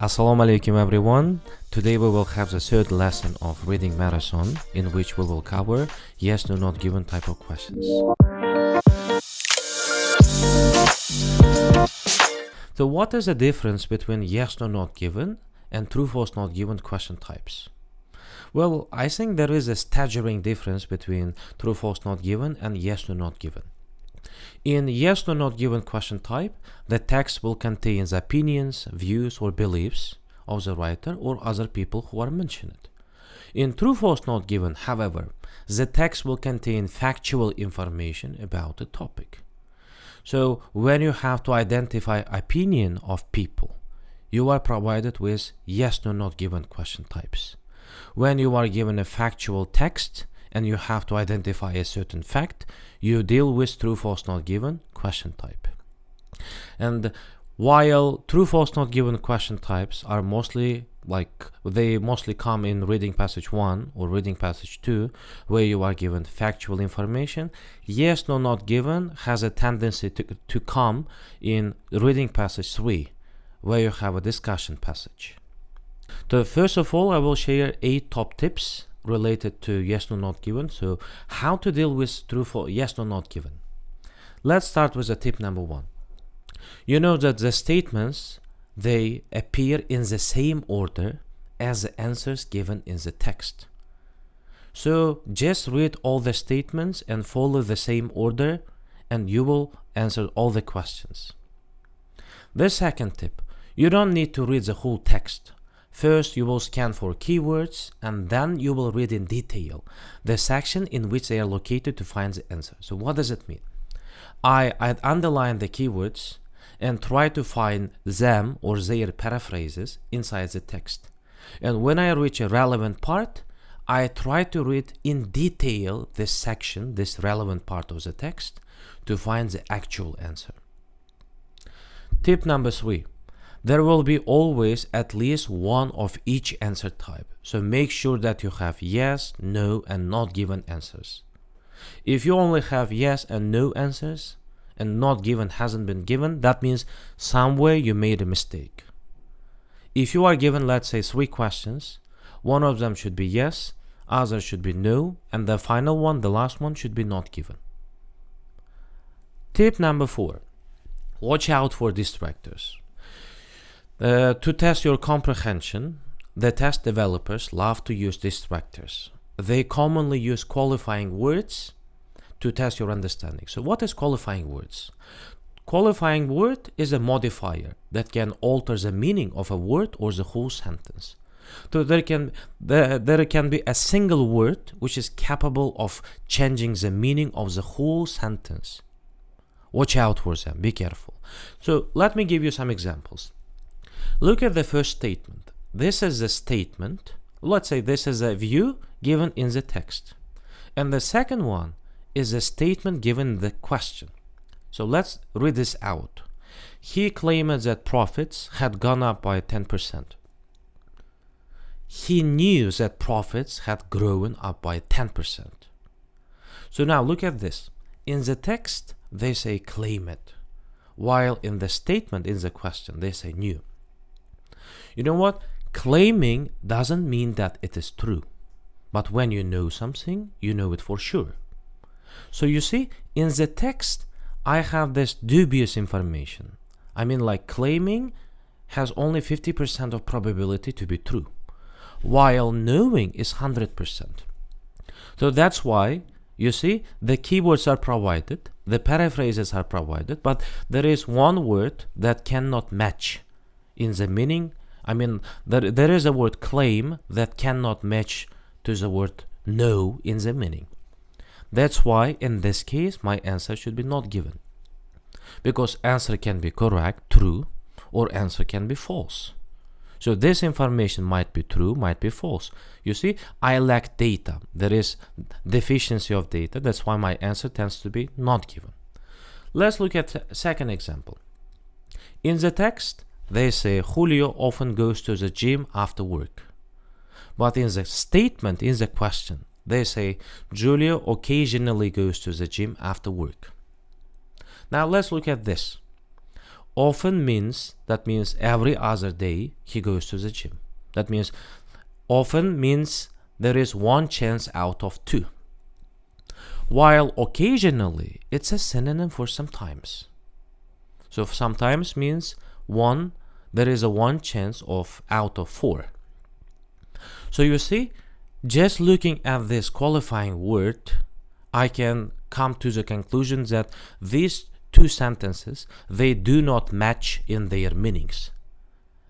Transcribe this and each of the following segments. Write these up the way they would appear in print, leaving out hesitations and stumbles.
Assalamu alaikum everyone. Today we will have the third lesson of reading marathon, in which we will cover yes, no, not given type of questions. So what is the difference between yes, no, not given and true, false, not given question types? Well, I think there is a staggering difference between true, false, not given and yes, no, not given. In yes, no, not given question type, the text will contain the opinions, views, or beliefs of the writer or other people who are mentioned. In true, false, not given, however, the text will contain factual information about the topic. So when you have to identify opinion of people, you are provided with yes, no, not given question types. When you are given a factual text and you have to identify a certain fact, you deal with true, false, not given question type. And while true, false, not given question types are mostly they mostly come in reading passage 1 or reading passage 2, where you are given factual information, yes, no, not given has a tendency to come in reading passage 3, where you have a discussion passage. So first of all, I will share 8 top tips related to yes, no, not given. So how to deal with true, false, yes, no, not given. Let's start with the tip number 1. You know that the statements, they appear in the same order as the answers given in the text. So just read all the statements and follow the same order and you will answer all the questions. The second tip, you don't need to read the whole text. First, you will scan for keywords and then you will read in detail the section in which they are located to find the answer. So what does it mean? I'd underline the keywords and try to find them or their paraphrases inside the text. And when I reach a relevant part, I try to read in detail this section, this relevant part of the text, to find the actual answer. Tip number 3. There will be always at least one of each answer type. So make sure that you have yes, no, and not given answers. If you only have yes and no answers, and not given hasn't been given, that means somewhere you made a mistake. If you are given, let's say, 3 questions, one of them should be yes, other should be no, and the final one, the last one, should be not given. Tip number 4. Watch out for distractors. To test your comprehension, the test developers love to use distractors. They commonly use qualifying words to test your understanding. So what is qualifying words? Qualifying word is a modifier that can alter the meaning of a word or the whole sentence. So there can be a single word which is capable of changing the meaning of the whole sentence. Watch out for them, be careful. So let me give you some examples. Look at the first statement. This is the statement. Let's say this is a view given in the text. And the second one is a statement given in the question. So let's read this out. He claimed that profits had gone up by 10%. He knew that profits had grown up by 10%. So now look at this. In the text, they say claim it, while in the statement in the question, they say knew. You know what? Claiming doesn't mean that it is true. But when you know something, you know it for sure. So you see, in the text, I have this dubious information. I mean, like claiming has only 50% of probability to be true, while knowing is 100%. So that's why, you see, the keywords are provided, the paraphrases are provided, but there is one word that cannot match in the meaning. I mean, there is a word claim that cannot match to the word know in the meaning. That's why in this case my answer should be not given, because answer can be correct, true, or answer can be false. So this information might be true, might be false. You see, I lack data. There is deficiency of data. That's why my answer tends to be not given. Let's look at the second example. In the text, they say Julio often goes to the gym after work. But in the statement, in the question, they say Julio occasionally goes to the gym after work. Now let's look at this. Often means, that means every other day he goes to the gym. That means often means there is one chance out of two. While occasionally, it's a synonym for sometimes. So sometimes means one, there is a one chance of out of four. So you see, just looking at this qualifying word, I can come to the conclusion that these two sentences, they do not match in their meanings.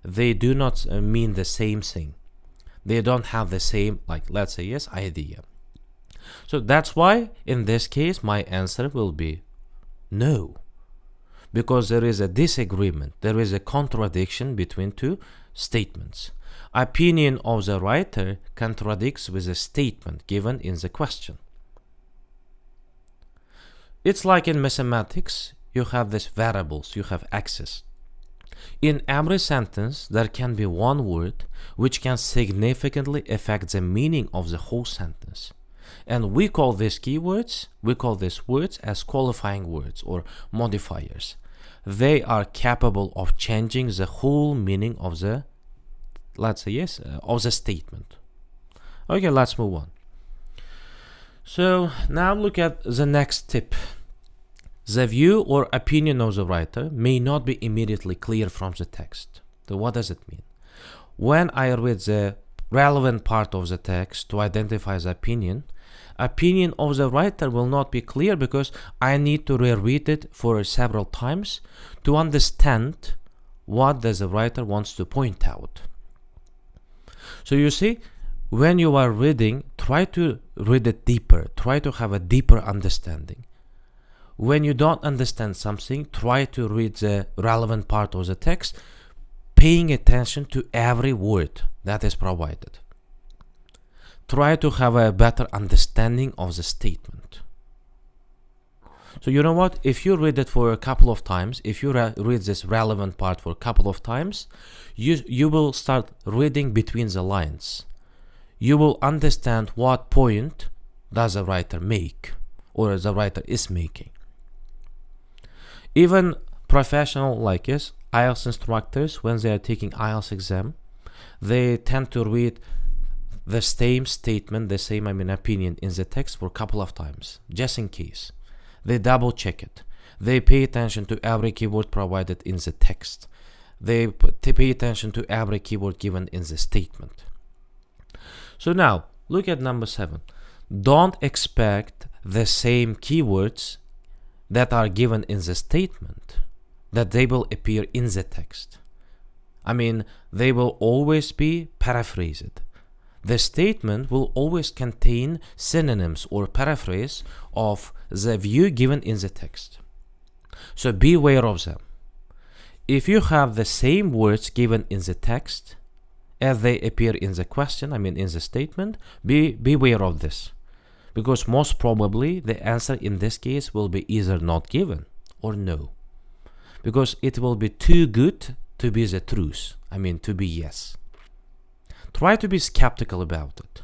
They do not mean the same thing. They don't have the same, like, let's say, yes, idea. So that's why in this case my answer will be no, because there is a disagreement, there is a contradiction between two statements. Opinion of the writer contradicts with a statement given in the question. It's like in mathematics, you have these variables, you have x's. In every sentence, there can be one word which can significantly affect the meaning of the whole sentence. And we call these keywords, we call these words as qualifying words or modifiers. They are capable of changing the whole meaning of the, let's say, yes, of the statement. Okay, let's move on. So now look at the next tip. The view or opinion of the writer may not be immediately clear from the text. So what does it mean? When I read the relevant part of the text to identify the opinion of the writer will not be clear because I need to reread it for several times to understand what does the writer wants to point out. So you see, when you are reading, try to read it deeper, try to have a deeper understanding. When you don't understand something, try to read the relevant part of the text, paying attention to every word that is provided. Try to have a better understanding of the statement. So you know what? If you read it for a couple of times, if you read this relevant part for a couple of times, you will start reading between the lines. You will understand what point does the writer make or the writer is making. Even professional like us, IELTS instructors, when they are taking IELTS exam, they tend to read the same statement, the same opinion in the text for a couple of times, just in case. They double check it. They pay attention to every keyword provided in the text. They pay attention to every keyword given in the statement. So now, look at number 7. Don't expect the same keywords that are given in the statement that they will appear in the text. They will always be paraphrased. The statement will always contain synonyms or paraphrase of the view given in the text. So beware of them. If you have the same words given in the text as they appear in the question, in the statement, beware of this. Because most probably the answer in this case will be either not given or no. Because it will be too good to be the truth. To be yes. Try to be skeptical about it.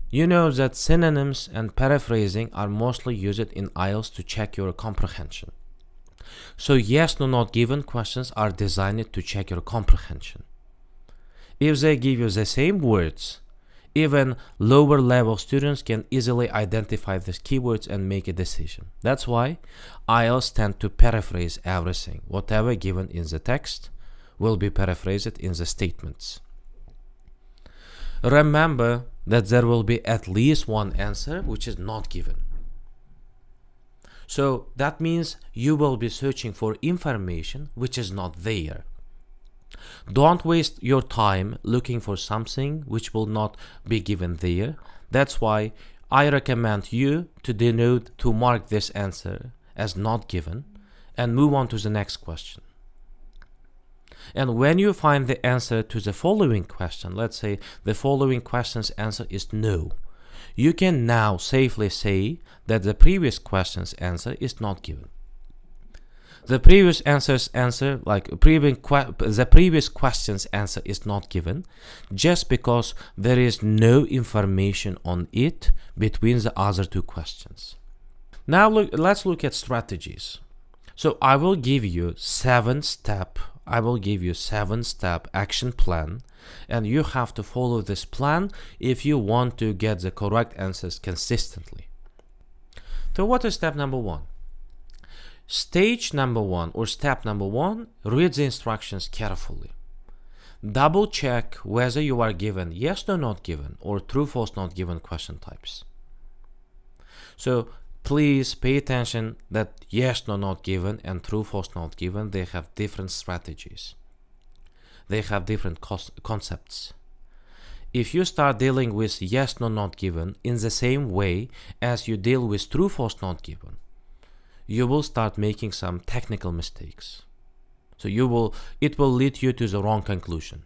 You know that synonyms and paraphrasing are mostly used in IELTS to check your comprehension. So yes, no, not given questions are designed to check your comprehension. If they give you the same words, even lower level students can easily identify these keywords and make a decision. That's why IELTS tend to paraphrase everything. Whatever given in the text will be paraphrased in the statements. Remember that there will be at least one answer which is not given. So that means you will be searching for information which is not there. Don't waste your time looking for something which will not be given there. That's why I recommend you to mark this answer as not given and move on to the next question. And when you find the answer to the following question, let's say the following question's answer is no, you can now safely say that the previous question's answer is not given. The previous question's answer is not given just because there is no information on it between the other two questions. Now let's look at strategies. So I will give you 7-step action plan, and you have to follow this plan if you want to get the correct answers consistently. So what is step number 1? Stage number 1 or step number 1, read the instructions carefully. Double check whether you are given yes, no, not given, or true, false, not given question types. So please pay attention that yes, no, not given and true, false, not given, they have different strategies. They have different concepts. If you start dealing with yes, no, not given in the same way as you deal with true, false, not given, you will start making some technical mistakes. So it will lead you to the wrong conclusion.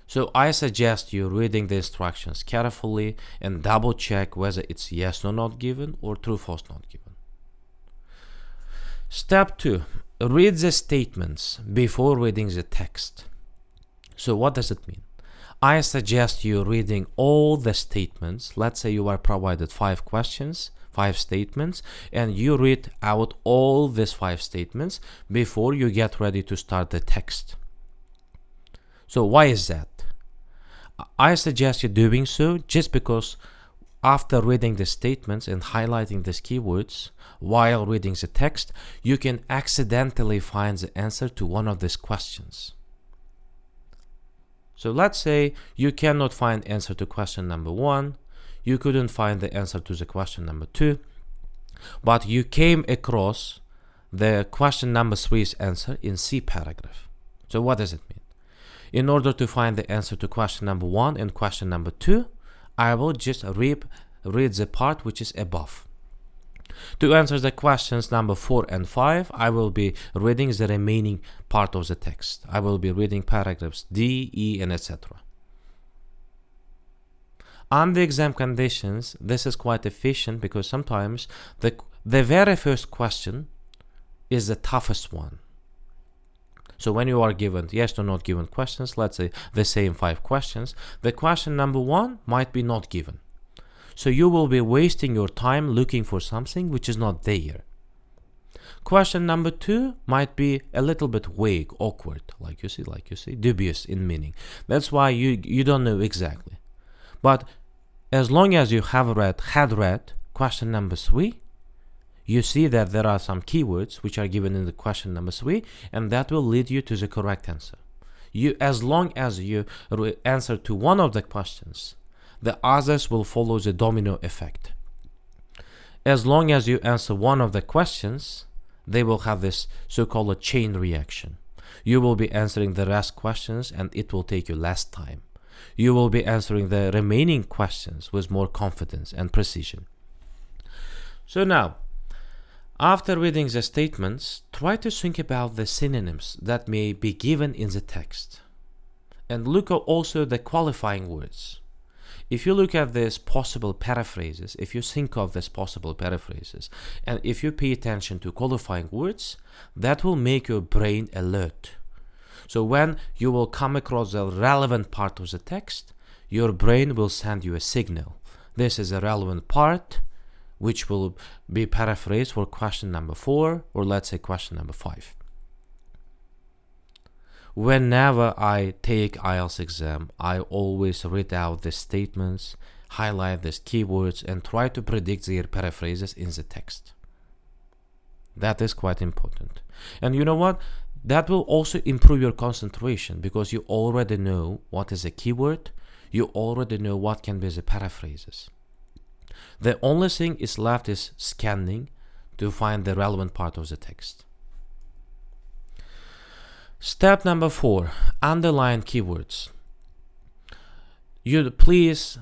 So I suggest you reading the instructions carefully and double check whether it's yes, no, not given or true, false, not given. Step 2, read the statements before reading the text. So what does it mean? I suggest you reading all the statements. Let's say you are provided 5 questions, 5 statements, and you read out all these 5 statements before you get ready to start the text. So why is that? I suggest you doing so just because after reading the statements and highlighting these keywords while reading the text, you can accidentally find the answer to one of these questions. So let's say you cannot find answer to question number 1, you couldn't find the answer to the question number 2, but you came across the question number 3's answer in C paragraph. So what does it mean? In order to find the answer to question number 1 and question number 2, I will just read the part which is above. To answer the questions number 4 and 5, I will be reading the remaining part of the text. I will be reading paragraphs D, E, and etc. Under exam conditions, this is quite efficient because sometimes the very first question is the toughest one. So when you are given yes or not given questions, let's say the same 5 questions, the question number 1 might be not given. So you will be wasting your time looking for something which is not there. Question number 2 might be a little bit vague, awkward, like you see, dubious in meaning. That's why you don't know exactly. But as long as you had read question number 3, you see that there are some keywords which are given in the question number 3, and that will lead you to the correct answer. As long as you answer to one of the questions, the others will follow the domino effect. As long as you answer one of the questions, they will have this so-called chain reaction. You will be answering the rest questions and it will take you less time. You will be answering the remaining questions with more confidence and precision. So now, after reading the statements, try to think about the synonyms that may be given in the text. And look at also the qualifying words. If you look at these possible paraphrases, if you think of these possible paraphrases, and if you pay attention to qualifying words, that will make your brain alert. So when you will come across the relevant part of the text, your brain will send you a signal. This is a relevant part, which will be paraphrased for question number 4, or let's say question number 5. Whenever I take IELTS exam, I always read out the statements, highlight these keywords, and try to predict their paraphrases in the text. That is quite important. And you know what? That will also improve your concentration because you already know what is a keyword, you already know what can be the paraphrases. The only thing is left is scanning to find the relevant part of the text. Step number 4, underline keywords. You please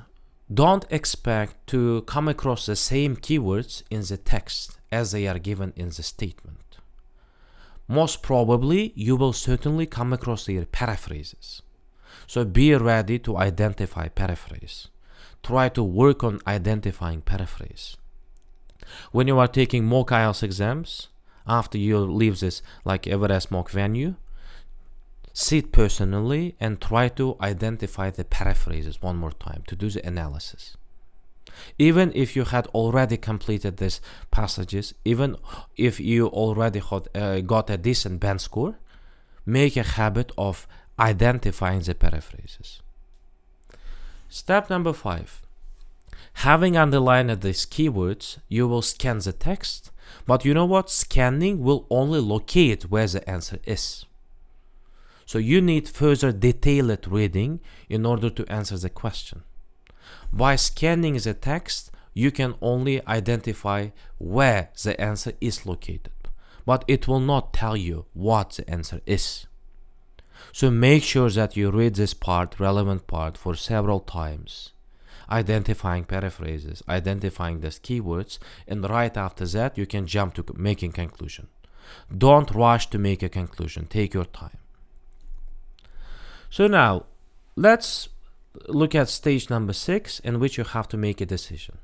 don't expect to come across the same keywords in the text as they are given in the statement. Most probably, you will certainly come across their paraphrases. So be ready to identify paraphrase. Try to work on identifying paraphrase. When you are taking mock IELTS exams, after you leave this like Everest mock venue, sit personally and try to identify the paraphrases one more time to do the analysis. Even if you had already completed these passages, even if you already got a decent band score, make a habit of identifying the paraphrases. Step number 5. Having underlined these keywords, you will scan the text, but you know what? Scanning will only locate where the answer is. So you need further detailed reading in order to answer the question. By scanning the text, you can only identify where the answer is located, but it will not tell you what the answer is. So make sure that you read this relevant part for several times, identifying paraphrases, identifying these keywords, and right after that you can jump to making conclusion. Don't rush to make a conclusion. Take your time. So now, let's look at stage number 6, in which you have to make a decision.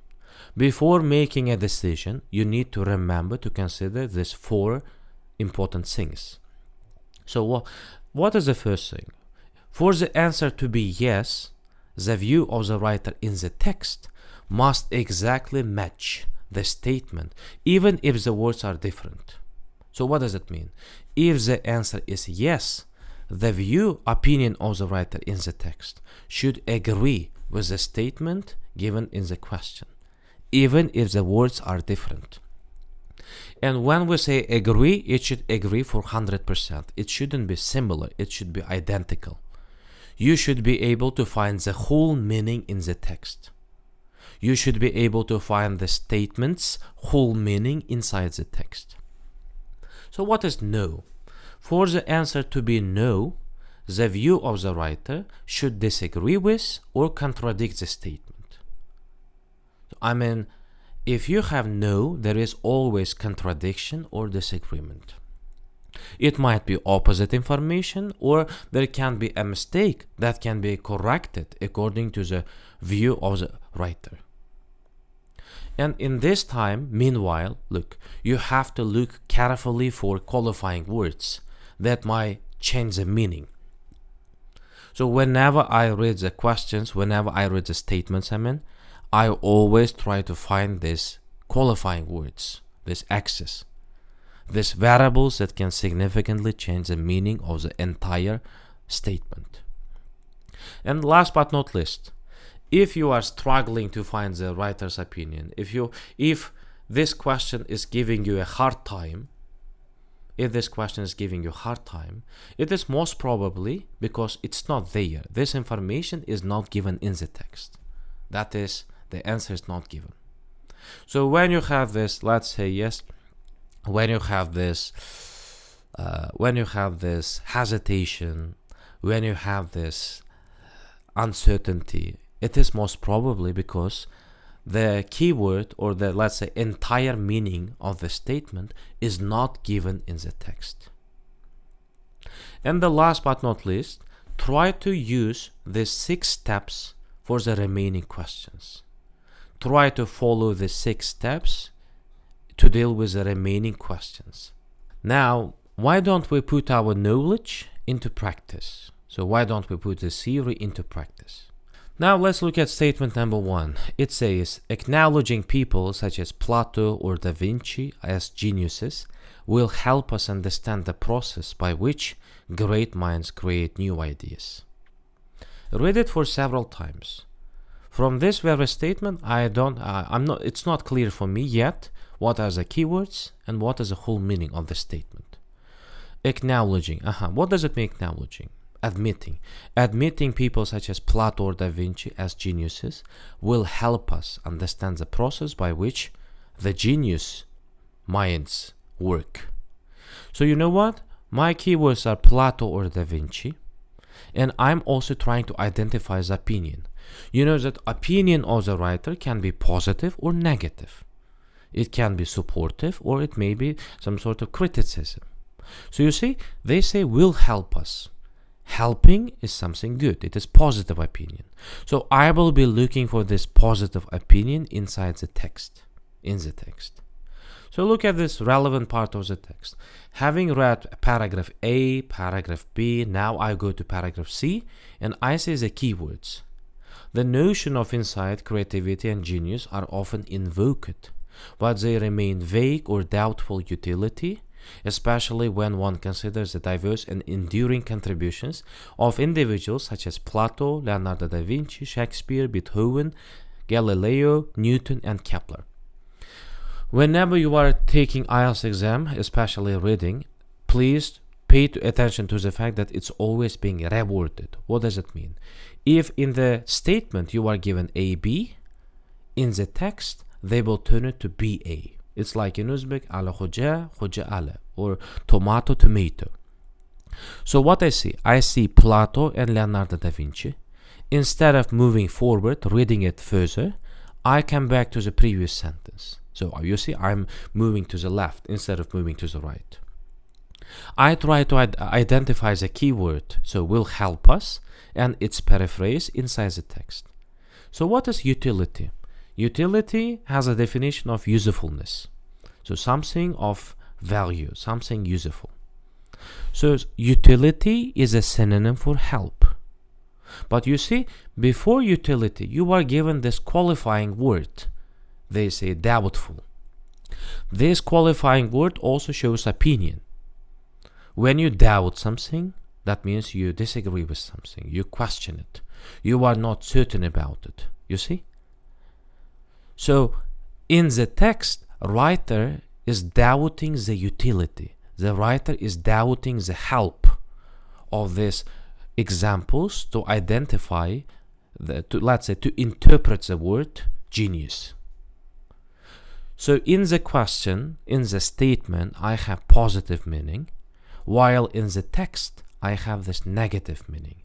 Before making a decision, you need to remember to consider these 4 important things. So what is the first thing? For the answer to be yes, the view of the writer in the text must exactly match the statement, even if the words are different. So what does it mean? If the answer is yes, the opinion of the writer in the text should agree with the statement given in the question, even if the words are different. And when we say agree, it should agree for 100%. It shouldn't be similar, it should be identical. You should be able to find the whole meaning in the text. You should be able to find the statement's whole meaning inside the text. So what is no? For the answer to be no, the view of the writer should disagree with or contradict the statement. I mean, if you have no, there is always contradiction or disagreement. It might be opposite information, or there can be a mistake that can be corrected according to the view of the writer. And in this time, meanwhile, you have to look carefully for qualifying words that might change the meaning. So whenever I read the questions, whenever I read the statements, I always try to find these qualifying words, this X's, these variables that can significantly change the meaning of the entire statement. And last but not least, if you are struggling to find the writer's opinion, if this question is giving you a hard time, it is most probably because it's not there. This information is not given in the text. That is, the answer is not given. So when you have this, let's say yes, when you have this hesitation, when you have this uncertainty, it is most probably because the keyword or the, let's say, entire meaning of the statement is not given in the text. And the last but not least, try to use these 6 steps for the remaining questions. Try to follow the 6 steps to deal with the remaining questions. Now, why don't we put our knowledge into practice? So why don't we put the theory into practice? Now let's look at statement number 1. It says, acknowledging people such as Plato or Da Vinci as geniuses will help us understand the process by which great minds create new ideas. Read it for several times. From this very statement, it's not clear for me yet what are the keywords and what is the whole meaning of the statement. Acknowledging, what does it mean acknowledging? Admitting people such as Plato or Da Vinci as geniuses will help us understand the process by which the genius minds work. So you know what? My keywords are Plato or Da Vinci, and I'm also trying to identify the opinion. You know that opinion of the writer can be positive or negative. It can be supportive or it may be some sort of criticism. So you see, they say will help us. Helping is something good. It is positive opinion. So I will be looking for this positive opinion inside the text, in the text. So look at this relevant part of the text. Having read paragraph A, paragraph B, now I go to paragraph C, and I say the keywords. The notion of insight, creativity, and genius are often invoked, but they remain vague or doubtful utility, especially when one considers the diverse and enduring contributions of individuals such as Plato, Leonardo da Vinci, Shakespeare, Beethoven, Galileo, Newton, and Kepler. Whenever you are taking IELTS exam, especially reading, please pay attention to the fact that it's always being reworded. What does it mean? If in the statement you are given AB, in the text they will turn it to BA. It's like in Uzbek, ala khoja, khoja ala, or tomato, tomato. So what I see Plato and Leonardo da Vinci. Instead of moving forward, reading it further, I come back to the previous sentence. So you see, I'm moving to the left instead of moving to the right. I try to identify the keyword, so will help us, and its paraphrase inside the text. So what is utility? Utility has a definition of usefulness. So something of value, something useful. So utility is a synonym for help. But you see, before utility, you are given this qualifying word. They say doubtful. This qualifying word also shows opinion. When you doubt something, that means you disagree with something. You question it. You are not certain about it. You see? So, in the text, writer is doubting the utility. The writer is doubting the help of these examples to identify, to interpret the word genius. So, in the question, in the statement, I have positive meaning, while in the text, I have this negative meaning,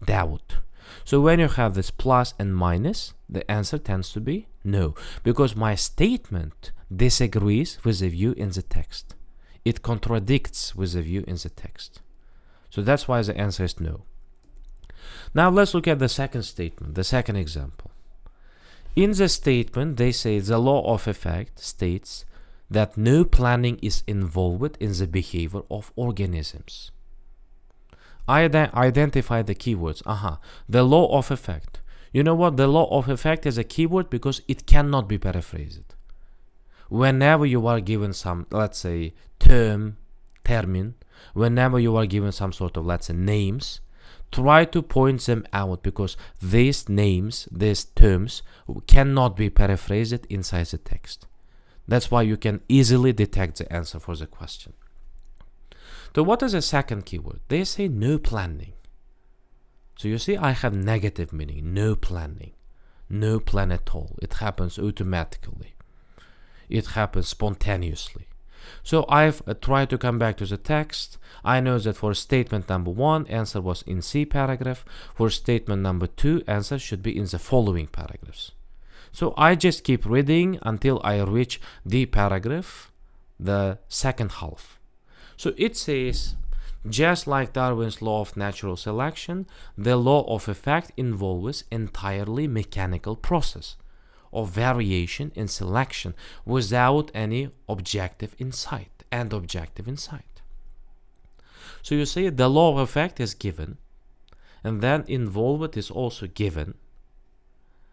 doubt. So when you have this plus and minus, the answer tends to be no, because my statement disagrees with the view in the text. It contradicts with the view in the text. So that's why the answer is no. Now let's look at the second statement, the second example. In the statement, they say the law of effect states that no planning is involved in the behavior of organisms. I identify the keywords. The law of effect. You know what? The law of effect is a keyword because it cannot be paraphrased. Whenever you are given some, let's say, term, whenever you are given some sort of, let's say, names, try to point them out because these names, these terms, cannot be paraphrased inside the text. That's why you can easily detect the answer for the question. So what is the second keyword? They say no planning. So you see, I have negative meaning, no planning. No plan at all. It happens automatically. It happens spontaneously. So I've tried to come back to the text. I know that for statement number 1, answer was in C paragraph. For statement number 2, answer should be in the following paragraphs. So I just keep reading until I reach the paragraph, the second half. So it says, just like Darwin's law of natural selection, the law of effect involves entirely mechanical process of variation in selection without any objective insight and objective insight. So you see, the law of effect is given, and then involved is also given.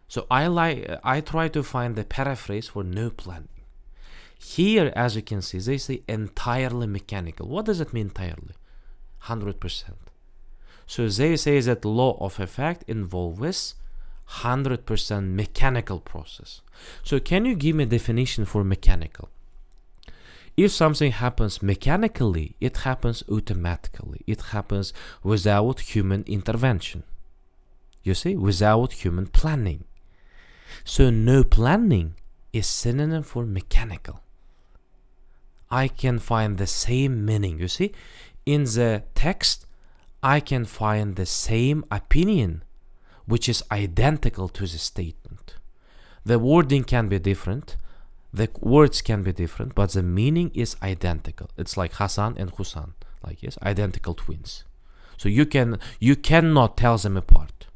So I try to find the paraphrase for no planning. Here, as you can see, they say entirely mechanical. What does it mean entirely? 100%. So they say that law of effect involves 100% mechanical process. So can you give me a definition for mechanical? If something happens mechanically, it happens automatically. It happens without human intervention. You see, without human planning. So no planning is synonym for mechanical. I can find the same meaning. You see, in the text, I can find the same opinion, which is identical to the statement. The wording can be different, the words can be different, but the meaning is identical. It's like Hassan and Hussan, like yes, identical twins. So you cannot tell them apart.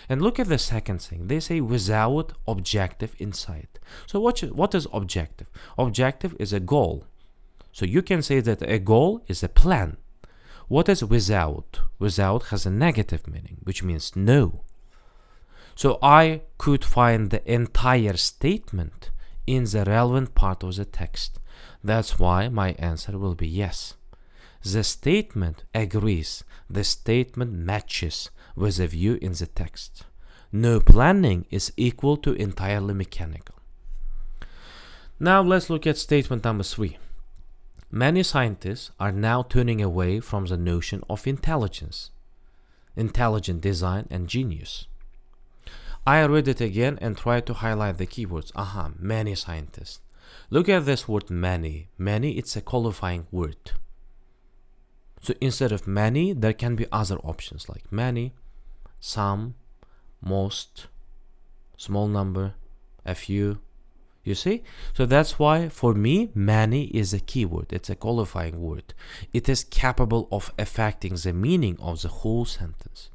And look at the second thing. They say without objective insight. So what is objective? Objective is a goal. So you can say that a goal is a plan. What is without? Without has a negative meaning, which means no. So I could find the entire statement in the relevant part of the text. That's why my answer will be yes. The statement agrees, the statement matches with the view in the text. No planning is equal to entirely mechanical. Now let's look at statement number 3. Many scientists are now turning away from the notion of intelligence, intelligent design, and genius. I read it again and try to highlight the keywords. Many scientists. Look at this word many. Many, it's a qualifying word. So instead of many, there can be other options like many, some, most, small number, a few. You see? So that's why for me, many is a keyword. It's a qualifying word. It is capable of affecting the meaning of the whole sentence.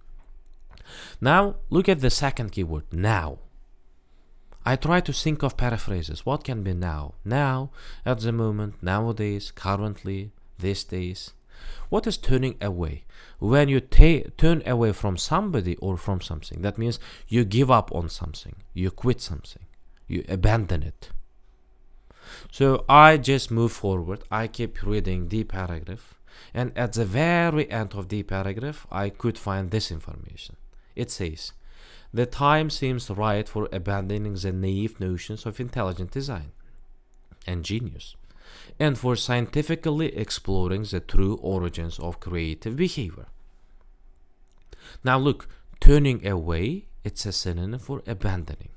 Now, look at the second keyword, now. I try to think of paraphrases. What can be now? Now, at the moment, nowadays, currently, these days. What is turning away? When you turn away from somebody or from something, that means you give up on something, you quit something, you abandon it. So I just move forward. I keep reading the paragraph, and at the very end of the paragraph, I could find this information. It says, the time seems right for abandoning the naive notions of intelligent design and genius, and for scientifically exploring the true origins of creative behavior. Now look, turning away, it's a synonym for abandoning.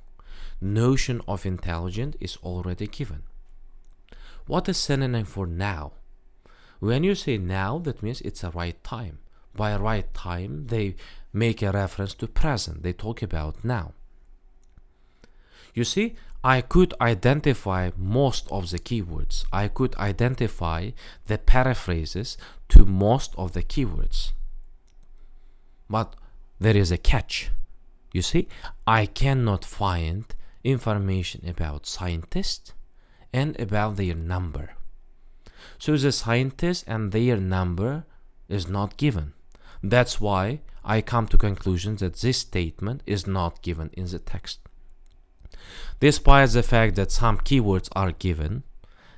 Notion of intelligent is already given. What is synonym for now? When you say now, that means it's a right time. By right time, they make a reference to present. They talk about now. You see, I could identify most of the keywords. I could identify the paraphrases to most of the keywords. But there is a catch. You see, I cannot find information about scientists and about their number. So the scientists and their number is not given. That's why I come to conclusion that this statement is not given in the text. Despite the fact that some keywords are given,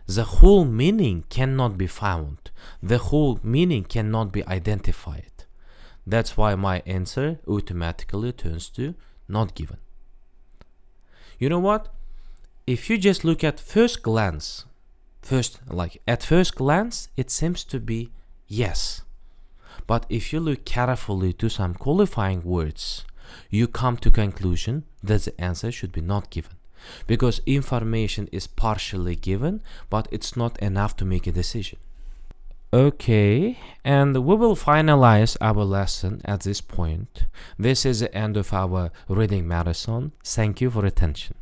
the whole meaning cannot be found. The whole meaning cannot be identified. That's why my answer automatically turns to not given. You know what? If you just look at first glance, at first glance, it seems to be yes. But if you look carefully to some qualifying words, you come to conclusion that the answer should be not given. Because information is partially given, but it's not enough to make a decision. Okay, and we will finalize our lesson at this point. This is the end of our reading marathon. Thank you for attention.